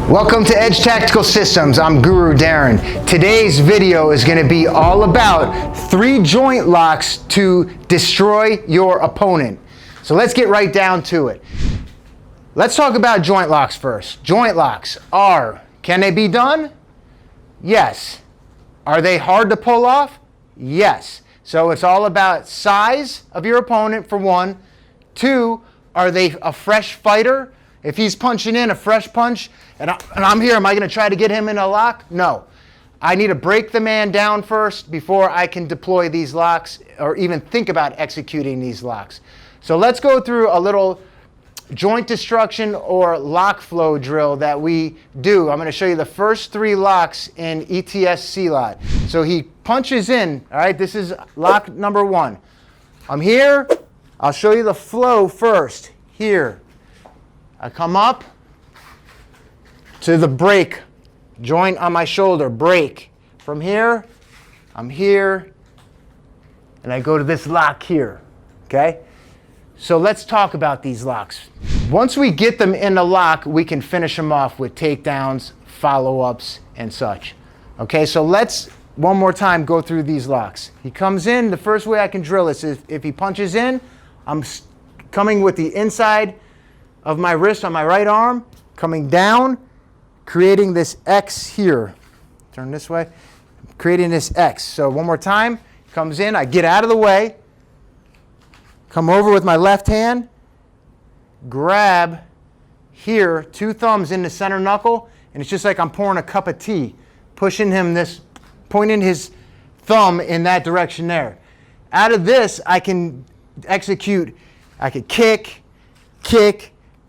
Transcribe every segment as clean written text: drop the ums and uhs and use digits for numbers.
Welcome to Edge Tactical Systems. I'm Guru Darren. Today's video is going to be all about 3 joint locks to destroy your opponent. So let's get right down to it. Let's talk about joint locks first. Joint locks can they be done? Yes. Are they hard to pull off? Yes. So it's all about size of your opponent for one. 2, are they a fresh fighter? If he's punching in a fresh punch and I'm here, am I going to try to get him in a lock? No. I need to break the man down first before I can deploy these locks or even think about executing these locks. So let's go through a little joint destruction or lock flow drill that we do. I'm going to show you the first 3 locks in ETS Silat. So he punches in, all right, this is lock number 1. I'm here. I'll show you the flow first. Here. I come up to the break, joint on my shoulder, break. From here, I'm here, and I go to this lock here, okay? So let's talk about these locks. Once we get them in the lock, we can finish them off with takedowns, follow-ups, and such. Okay, so let's, one more time, go through these locks. He comes in, the first way I can drill this is if he punches in, I'm coming with the inside of my wrist on my right arm, coming down, creating this X here. Turn this way, creating this X. So one more time, comes in, I get out of the way, come over with my left hand, grab here, 2 thumbs in the center knuckle, and it's just like I'm pouring a cup of tea, pushing him this, pointing his thumb in that direction there. Out of this, I can execute, I could kick,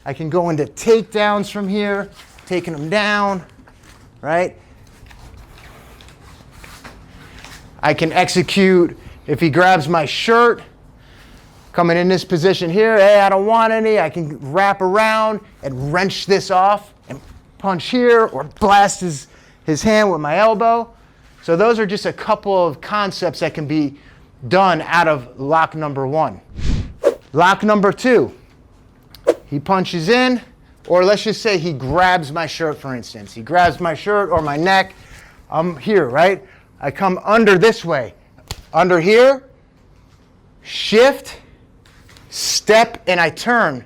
I can go into takedowns from here, taking them down, right? I can execute, if he grabs my shirt, coming in this position here, hey, I don't want any, I can wrap around and wrench this off and punch here or blast his hand with my elbow. So those are just a couple of concepts that can be done out of lock number 1. Lock number 2. He punches in, or let's just say he grabs my shirt, for instance. He grabs my shirt or my neck. I'm here, right? I come under this way. Under here, shift, step, and I turn.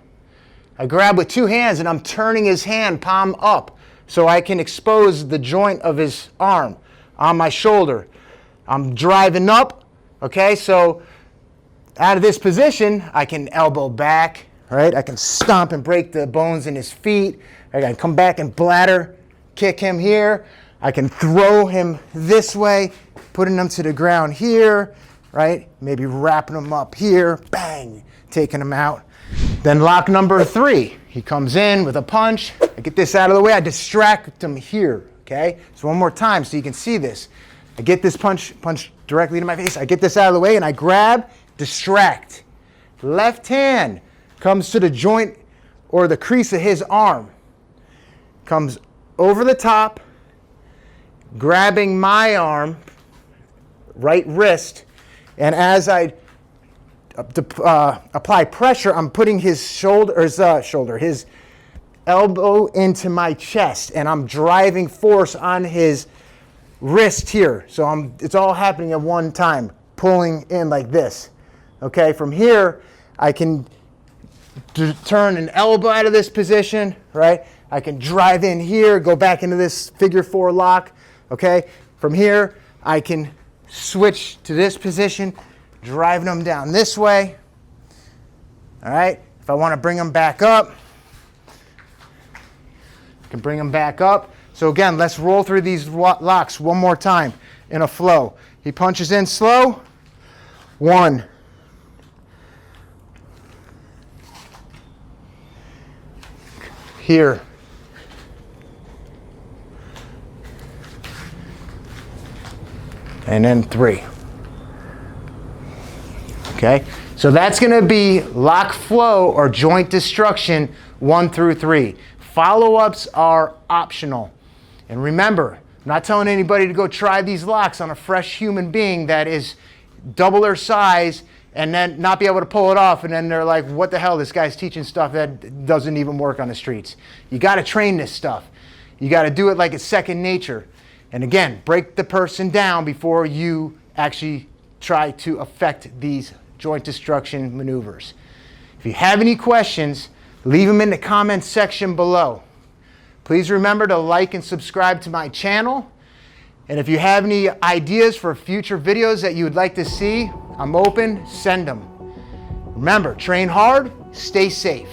I grab with 2 hands, and I'm turning his hand palm up so I can expose the joint of his arm on my shoulder. I'm driving up, okay? So out of this position, I can elbow back, right? I can stomp and break the bones in his feet. I can come back and bladder kick him here. I can throw him this way, putting him to the ground here, right? Maybe wrapping him up here, bang, taking him out. Then lock number 3. He comes in with a punch. I get this out of the way. I distract him here, okay? So one more time so you can see this. I get this punch directly to my face. I get this out of the way and I grab, distract. Left hand comes to the joint or the crease of his arm. Comes over the top, grabbing my arm, right wrist, and as I apply pressure, I'm putting his his elbow into my chest, and I'm driving force on his wrist here. So it's all happening at one time, pulling in like this. Okay, from here, I can turn an elbow out of this position, right? I can drive in here, go back into this figure 4 lock, okay? From here, I can switch to this position, driving them down this way, all right? If I want to bring them back up, I can bring them back up. So again, let's roll through these locks one more time in a flow. He punches in slow. 1. Here. And then 3. Okay, so that's going to be lock flow or joint destruction 1 through 3. Follow-ups are optional. And remember, I'm not telling anybody to go try these locks on a fresh human being that is double their size and then not be able to pull it off, and then they're like, what the hell, this guy's teaching stuff that doesn't even work on the streets. You got to train this stuff. You got to do it like it's second nature. And again, break the person down before you actually try to affect these joint destruction maneuvers. If you have any questions, leave them in the comments section below. Please remember to like and subscribe to my channel. And if you have any ideas for future videos that you would like to see, I'm open, send them. Remember, train hard, stay safe.